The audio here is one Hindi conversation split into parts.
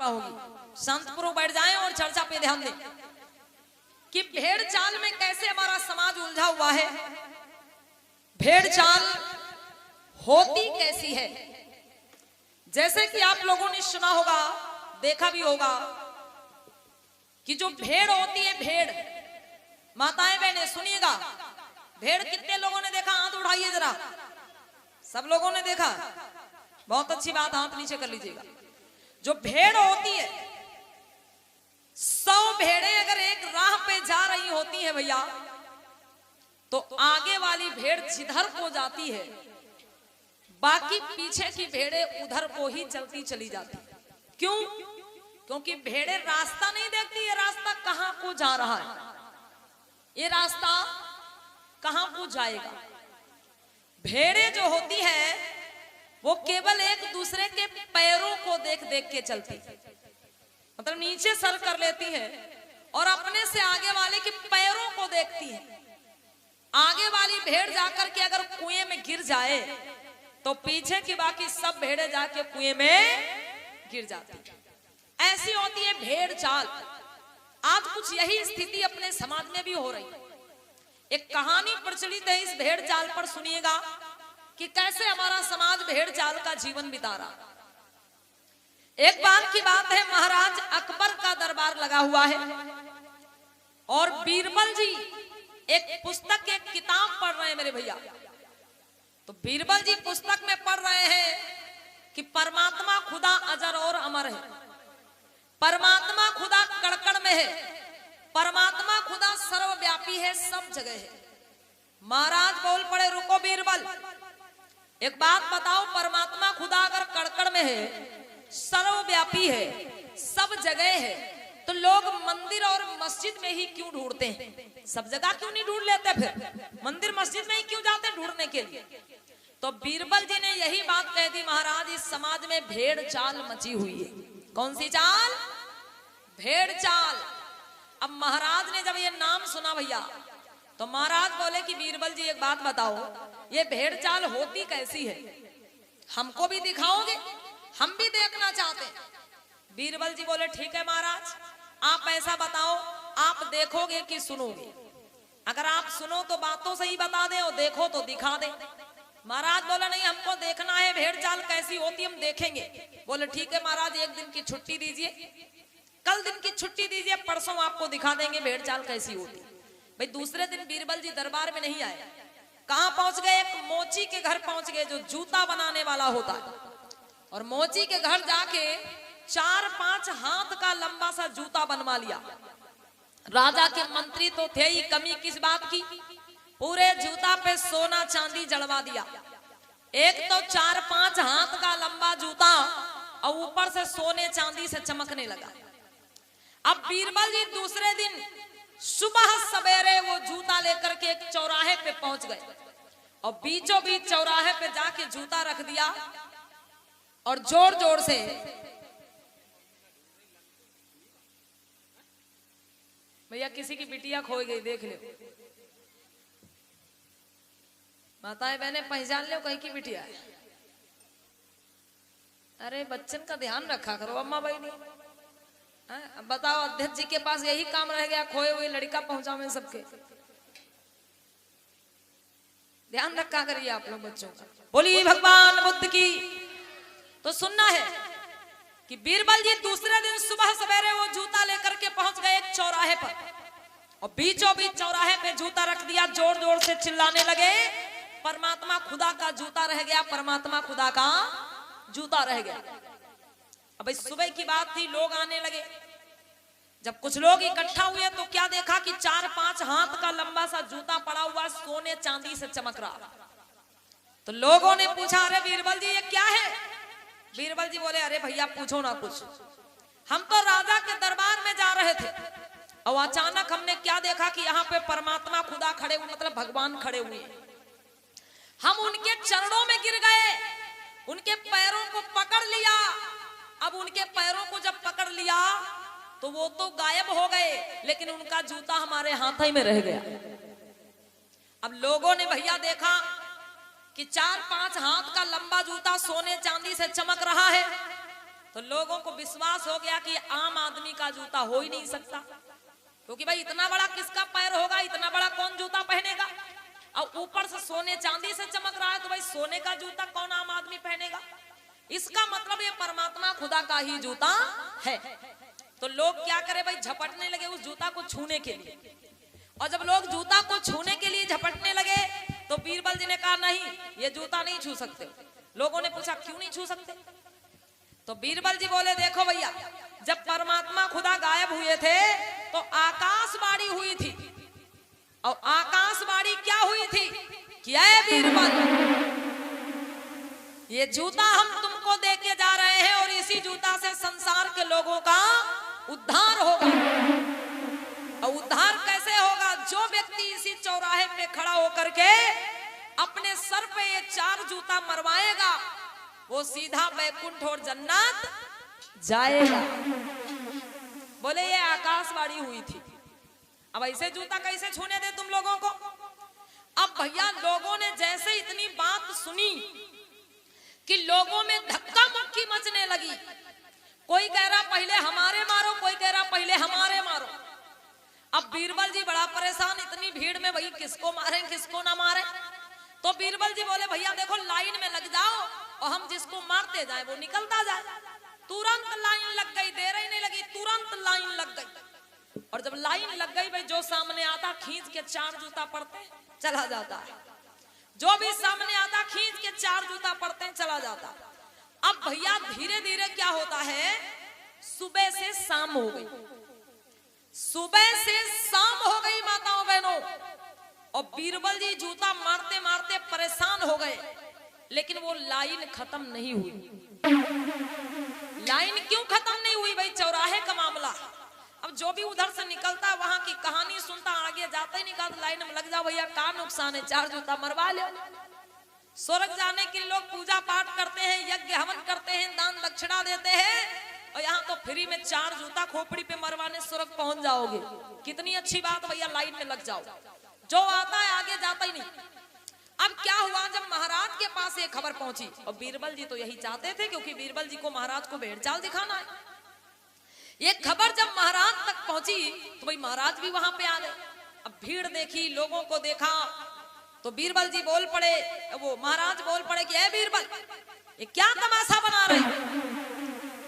होगी। शांतपूर्वक बैठ जाएं और चर्चा पे ध्यान दें कि भेड़ चाल में कैसे हमारा समाज उलझा हुआ है, भेड़ चाल होती कैसी है। जैसे कि आप लोगों ने सुना होगा, देखा भी होगा कि जो भेड़ होती है, भेड़, माताएं बहनें सुनिएगा, भेड़ कितने लोगों ने देखा? हाथ उठाइए जरा। सब लोगों ने देखा, बहुत अच्छी बात, हाथ नीचे कर लीजिएगा। जो भेड़ होती है, 100 भेड़ें अगर एक राह पे जा रही होती है भैया, तो आगे वाली भेड़ जिधर को जाती है, बाकी पीछे की भेड़ें उधर को ही चलती चली जाती। क्यों? क्योंकि भेड़ें रास्ता नहीं देखती, ये रास्ता कहां को जा रहा है, ये रास्ता कहां को जाएगा। भेड़ें जो होती है वो केवल एक दूसरे के पैरों को देख देख के चलती, मतलब नीचे सर कर लेती है और अपने से आगे वाले के पैरों को देखती है। आगे वाली भेड़ जाकर के अगर कुएं में गिर जाए तो पीछे की बाकी सब भेड़ें जाके कुएं में गिर जाती। ऐसी होती है भेड़ चाल। आज कुछ यही स्थिति अपने समाज में भी हो रही है। एक कहानी प्रचलित है इस भेड़ चाल पर, सुनिएगा कि कैसे हमारा समाज भेड़ चाल का जीवन बिता रहा। एक बार की बात है, महाराज अकबर का दरबार लगा हुआ है और बीरबल जी एक पुस्तक, एक किताब पढ़ रहे हैं मेरे भैया। तो बीरबल जी पुस्तक में पढ़ रहे हैं कि परमात्मा खुदा अजर और अमर है, परमात्मा खुदा कड़कड़ में है, परमात्मा खुदा सर्वव्यापी है, सब जगह है। महाराज बोल पड़े, रुको बीरबल, एक बात बताओ, परमात्मा खुदा अगर कड़कड़ में है, सर्वव्यापी है, सब जगह है, तो लोग मंदिर और मस्जिद में ही क्यों ढूंढते हैं? सब जगह क्यों नहीं ढूंढ लेते? फिर मंदिर मस्जिद में ही क्यों जाते ढूंढने के लिए? तो बीरबल जी ने यही बात कह दी, महाराज इस समाज में भेड़ चाल मची हुई है। कौन सी चाल? भेड़ चाल। अब महाराज ने जब ये नाम सुना भैया, तो महाराज बोले कि बीरबल जी एक बात बताओ, ये भेड़ चाल होती कैसी है, हमको भी दिखाओगे? हम भी देखना चाहते हैं। बीरबल जी बोले ठीक है महाराज, आप ऐसा बताओ, आप देखोगे कि सुनोगे? अगर आप सुनो तो बातों से ही बता दें और देखो तो दिखा दें। महाराज बोला नहीं, हमको देखना है भेड़ चाल कैसी होती, हम देखेंगे। बोले ठीक है महाराज, एक दिन की छुट्टी दीजिए, कल दिन की छुट्टी दीजिए, परसों आपको दिखा देंगे भेड़ चाल कैसी होती। भाई दूसरे दिन बीरबल जी दरबार में नहीं आए, कहां पहुंच गए? एक मोची के घर पहुंच गए जो जूता बनाने वाला होता है। और मोची के घर जाके 4-5 हाथ का लंबा सा जूता बनवा लिया। राजा के मंत्री तो थे ही, कमी किस बात की? पूरे जूता पे सोना चांदी जड़वा दिया। एक तो 4-5 हाथ का लंबा जूता और ऊपर से सोने चांदी से चमकने लगा। अब बीरबल जी दूसरे दिन सुबह सवेरे वो जूता लेकर के एक चौराहे पे पहुंच गए और बीचों बीच चौराहे पे जाके जूता रख दिया और जोर जोर से भैया किसी की बिटिया खो गई, देख लो, माताएं बहनें पहचान लो कहीं की बिटिया है। अरे बच्चन का ध्यान रखा करो अम्मा भाई ने। अब बताओ, अध्यक्ष जी के पास यही काम रह गया, खोए हुए लड़का पहुंचावे सबके। ध्यान रखा करिए आप लोग बच्चों का। बोलिए भगवान बुद्ध की। तो सुनना है कि बीरबल जी दूसरे दिन सुबह सवेरे वो जूता लेकर के पहुंच गए एक चौराहे पर और बीचों बीच चौराहे पे जूता रख दिया। जोर जोर से चिल्लाने लगे, परमात्मा खुदा का जूता रह गया, परमात्मा खुदा का जूता रह गया। अब इस सुबह की बात थी, लोग आने लगे। जब कुछ लोग इकट्ठा हुए तो क्या देखा कि 4-5 हाथ का लंबा सा जूता पड़ा हुआ, सोने चांदी से चमक रहा। तो लोगों ने पूछा, अरे बीरबल जी ये क्या है? बीरबल जी बोले, अरे भैया पूछो ना कुछ, हम तो राजा के दरबार में जा रहे थे और अचानक हमने क्या देखा कि यहाँ पे परमात्मा खुदा खड़े हुए, मतलब भगवान खड़े हुए हैं। हम उनके चरणों में गिर गए, उनके पैरों को पकड़ लिया। अब उनके पैरों को जब पकड़ लिया तो वो तो गायब हो गए, लेकिन उनका जूता हमारे हाथ ही में रह गया। अब लोगों ने भैया देखा कि 4-5 हाथ का लंबा जूता सोने चांदी से चमक रहा है, तो लोगों को विश्वास हो गया कि आम आदमी का जूता हो ही नहीं सकता, क्योंकि भाई इतना बड़ा किसका पैर होगा, इतना बड़ा कौन जूता पहनेगा, और ऊपर से सोने चांदी से चमक रहा है, तो भाई सोने का जूता कौन आम आदमी पहनेगा। इसका मतलब ये परमात्मा खुदा का ही जूता है। तो लोग क्या करे भाई, झपटने लगे उस जूता को छूने के लिए। और जब लोग जूता को छूने के लिए झपटने लगे तो बीरबल जी ने कहा नहीं, ये जूता नहीं छू सकते। लोगों ने पूछा क्यों नहीं छू सकते, तो बीरबल जी बोले देखो भैया, जब परमात्मा खुदा गायब हुए थे तो आकाशवाणी हुई थी, और आकाशवाणी क्या हुई थी कि ऐ बीरबल, ये जूता हम तुमको देके जा रहे हैं और इसी जूता से संसार के लोगों का उद्धार होगा। और उद्धार कैसे होगा, जो व्यक्ति इसी चौराहे पे खड़ा होकर के अपने सर पे ये 4 जूता मरवाएगा वो सीधा बैकुंठ और जन्नत जाएगा। बोले ये आकाशवाणी हुई थी। अब ऐसे जूता कैसे छूने दे तुम लोगों को। अब भैया लोगों ने जैसे इतनी बात सुनी कि लोगों में धक्का मुक्की मचने लगी। कोई कह रहा पहले हमारे मारो, कोई कह रहा पहले हमारे मारो। अब बीरबल जी बड़ा परेशान, इतनी भीड़ में भाई किसको मारे किसको ना मारे। तो बीरबल जी बोले भैया देखो लाइन में लग जाओ और हम जिसको मारते जाए वो निकलता जाए। तुरंत लाइन लग गई, देर ही नहीं लगी, तुरंत लाइन लग गई। और जब लाइन लग गई भाई जो सामने आता खींच के 4 जूता पड़ते चला जाता है, जो भी सामने आता खींच के 4 जूता पड़ते चला जाता। अब भैया धीरे धीरे क्या होता है, सुबह से शाम हो गई, सुबह से शाम हो गई माताओं बहनों, और बीरबल जी जूता मारते मारते परेशान हो गए, लेकिन वो लाइन खत्म नहीं हुई। लाइन क्यों खत्म नहीं हुई भाई, चौराहे का मामला। अब जो भी उधर से निकलता वहां की कहानी सुनता, आगे जाते ही निकल लाइन में लग जाओ भैया, का नुकसान है, 4 जूता मरवा लो। स्वर्ग जाने के लिए लोग पूजा पाठ करते हैं, यज्ञ हवन करते हैं, दान दक्षिणा देते हैं, और यहाँ तो फ्री में 4 जूता खोपड़ी पे मरवाने स्वर्ग पहुंच जाओगे। कितनी अच्छी बात भैया, लाइन में लग जाओ, जो आता है आगे जाता ही नहीं। अब क्या हुआ, जब महाराज के पास ये खबर पहुंची, और बीरबल जी तो यही चाहते थे क्योंकि बीरबल जी को महाराज को भेड़ चाल दिखाना है। ये खबर जब महाराज तक पहुंची तो भाई महाराज भी वहां पे आ गए। अब भीड़ देखी, लोगों को देखा, तो बीरबल जी बोल पड़े, वो महाराज बोल पड़े कि ए बीरबल ये क्या तमाशा बना रहे।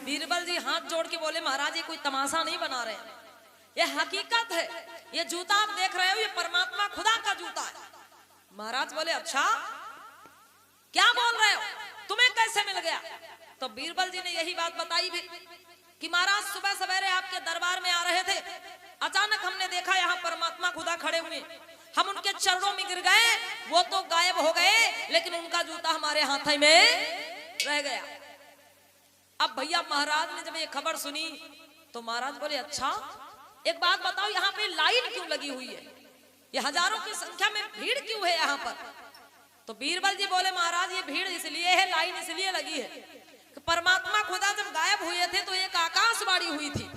बीरबल जी हाथ जोड़ के बोले महाराज ये कोई तमाशा नहीं बना रहे, ये हकीकत है, ये जूता आप देख रहे हो ये परमात्मा खुदा का जूता है। महाराज बोले अच्छा क्या बोल रहे हो, तुम्हें कैसे मिल गया। तो बीरबल जी ने यही बात बताई भी कि महाराज सुबह सवेरे आपके दरबार में आ रहे थे, अचानक हमने देखा यहाँ परमात्मा खुदा खड़े हुए, हम उनके चरणों में गिर गए, वो तो गायब हो गए लेकिन उनका जूता हमारे हाथ में रह गया। अब भैया महाराज ने जब ये खबर सुनी तो महाराज बोले अच्छा एक बात बताओ, यहाँ पे लाइन क्यों लगी हुई है, ये हजारों की संख्या में भीड़ क्यों है यहाँ पर। तो बीरबल जी बोले महाराज ये भीड़ इसलिए है, लाइन इसलिए लगी है कि परमात्मा खुदा जब गायब हुए थे तो एक आकाशवाणी हुई थी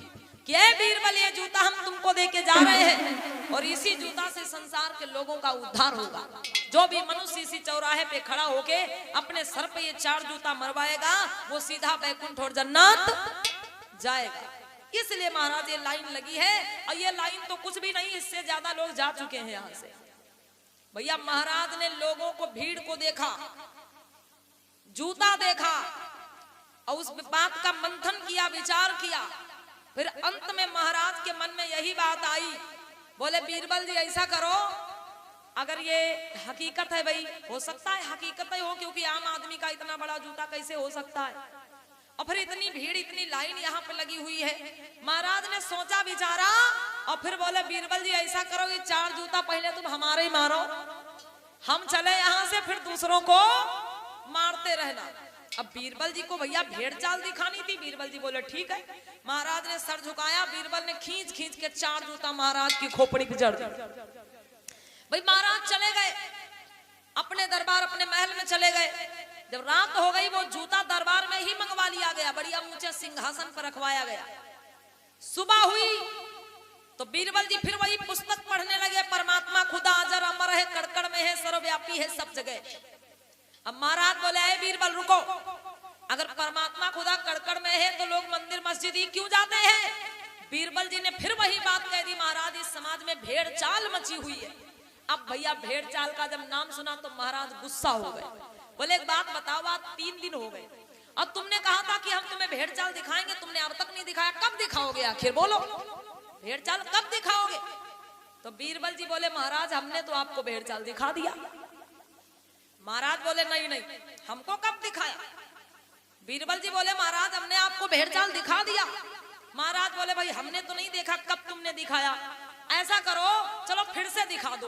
कि ए बीरबल ये जूता हम तुमको देके जा रहे हैं और इसी जूता से संसार के लोगों का उद्धार होगा। जो भी मनुष्य इसी चौराहे पे खड़ा होके अपने सर पे ये 4 जूता मरवाएगा वो सीधा बैकुंठ और जन्नत जाएगा। इसलिए महाराज ये लाइन लगी है, और ये लाइन तो कुछ भी नहीं, इससे ज्यादा लोग जा चुके हैं यहाँ से। भैया महाराज ने लोगों को, भीड़ को देखा, जूता देखा, और उस बात का मंथन किया, विचार किया। फिर अंत में महाराज के मन में यही बात आई, बोले बीरबल जी ऐसा करो, अगर ये हकीकत है भाई, हो सकता है हकीकत ही हो, क्योंकि आम आदमी का इतना बड़ा जूता कैसे हो सकता है, और फिर इतनी भीड़ इतनी लाइन यहाँ पे लगी हुई है। महाराज ने सोचा विचारा और फिर बोले बीरबल जी ऐसा करो, ये 4 जूता पहले तुम हमारे ही मारो, हम चले यहाँ से, फिर दूसरों को मारते रहना। अब बीरबल जी को भैया भेड़ चाल दिखानी थी। बीरबल जी बोले ठीक है। महाराज ने सर झुकाया, बीरबल ने खींच खींच के 4 जूता महाराज की खोपड़ी पे जड़ दिया। भाई महाराज चले गए अपने दरबार, अपने महल में चले गए। जब रात हो गई वो जूता दरबार में ही मंगवा लिया गया, बढ़िया ऊंचे सिंहासन पर रखवाया गया। सुबह हुई तो बीरबल जी फिर वही पुस्तक पढ़ने लगे, परमात्मा खुदा अजर अमर है, कड़कड़ में है, सर्वव्यापी है सब जगह। अब महाराज बोले ए बीरबल रुको, अगर परमात्मा खुदा कड़कड़ में है तो लोग मंदिर मस्जिद ही क्यों जाते हैं? बीरबल जी ने फिर वही बात कह दी, महाराज इस समाज में भेड़ चाल मची हुई है। अब भैया भेड़ चाल का जब नाम सुना तो महाराज गुस्सा हो गए। बोले एक बात बताओ, बात 3 दिन हो गए और तुमने कहा था कि हम तुम्हें भेड़ चाल दिखाएंगे, तुमने अब तक नहीं दिखाया, कब दिखाओगे आखिर बोलो, भेड़ चाल कब दिखाओगे? तो बीरबल जी बोले महाराज हमने तो आपको भेड़ चाल दिखा दिया। महाराज बोले नहीं नहीं, हमको कब दिखाया? बीरबल जी बोले महाराज हमने आपको भेड़ चाल दिखा दिया। महाराज बोले भाई हमने तो नहीं देखा, कब तुमने दिखाया? ऐसा करो चलो फिर से दिखा दो।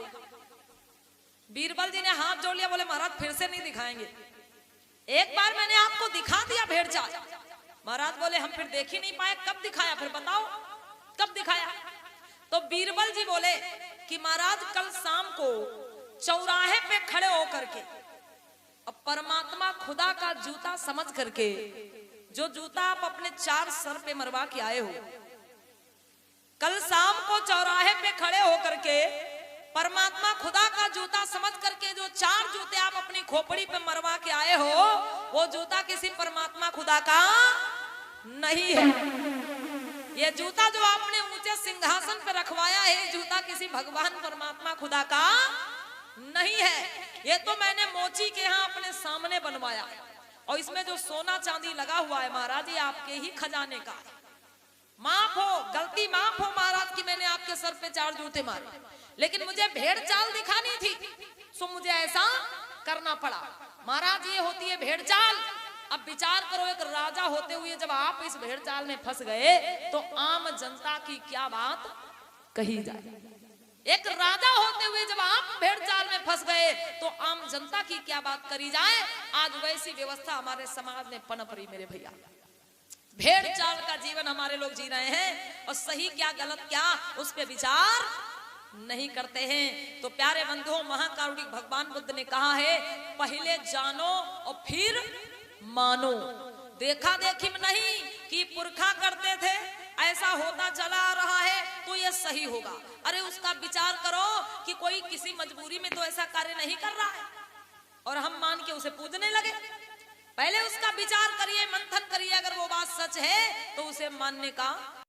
बीरबल जी ने हाथ जोड़ लिया, बोले महाराज फिर से नहीं दिखाएंगे, एक बार मैंने आपको दिखा दिया भेड़ चाल। महाराज बोले हम फिर देख ही नहीं पाए, कब दिखाया फिर बताओ, कब दिखाया? तो बीरबल जी बोले कि महाराज कल शाम को चौराहे पे खड़े होकर के अब परमात्मा खुदा का जूता समझ करके, जो जूता आप अपने 4 सर पे मरवा के आए हो, कल शाम को चौराहे पे खड़े होकर के परमात्मा खुदा का जूता समझ करके जो 4 जूते आप अपनी खोपड़ी पे मरवा के आए हो, वो जूता किसी परमात्मा खुदा का नहीं है। ये जूता जो आपने ऊंचे सिंहासन पे रखवाया है, जूता किसी भगवान परमात्मा खुदा का नहीं है। ये तो मैंने मोची के यहाँ अपने सामने बनवाया और इसमें जो सोना चांदी लगा हुआ है महाराज ये आपके ही खजाने का है। माफ हो, गलती माफ हो महाराज की मैंने आपके सर पे 4 जूते मारे, लेकिन मुझे भेड़ चाल दिखानी थी सो मुझे ऐसा करना पड़ा। महाराज ये होती है भेड़ चाल। अब विचार करो, एक राजा होते हुए जब आप इस भेड़ चाल में फंस गए तो आम जनता की क्या बात कही जाए? एक राजा होते हुए जब आप भेड़ चाल में फंस गए तो आम जनता की क्या बात करी जाए? आज वैसी व्यवस्था हमारे समाज में पनप रही मेरे भैया। भेड़ चाल का जीवन हमारे लोग जी रहे हैं और सही क्या गलत क्या उस पे विचार नहीं करते हैं। तो प्यारे बंधुओं, महाकारुणिक भगवान बुद्ध ने कहा है पहले जानो और फिर मानो। देखा देखी में नहीं कि पुरखा करते थे ऐसा होता चला आ रहा है तो ये सही होगा। अरे उसका विचार करो कि कोई किसी मजबूरी में तो ऐसा कार्य नहीं कर रहा है और हम मान के उसे पूजने लगे। पहले उसका विचार करिए, मंथन करिए, अगर वो बात सच है तो उसे मानने का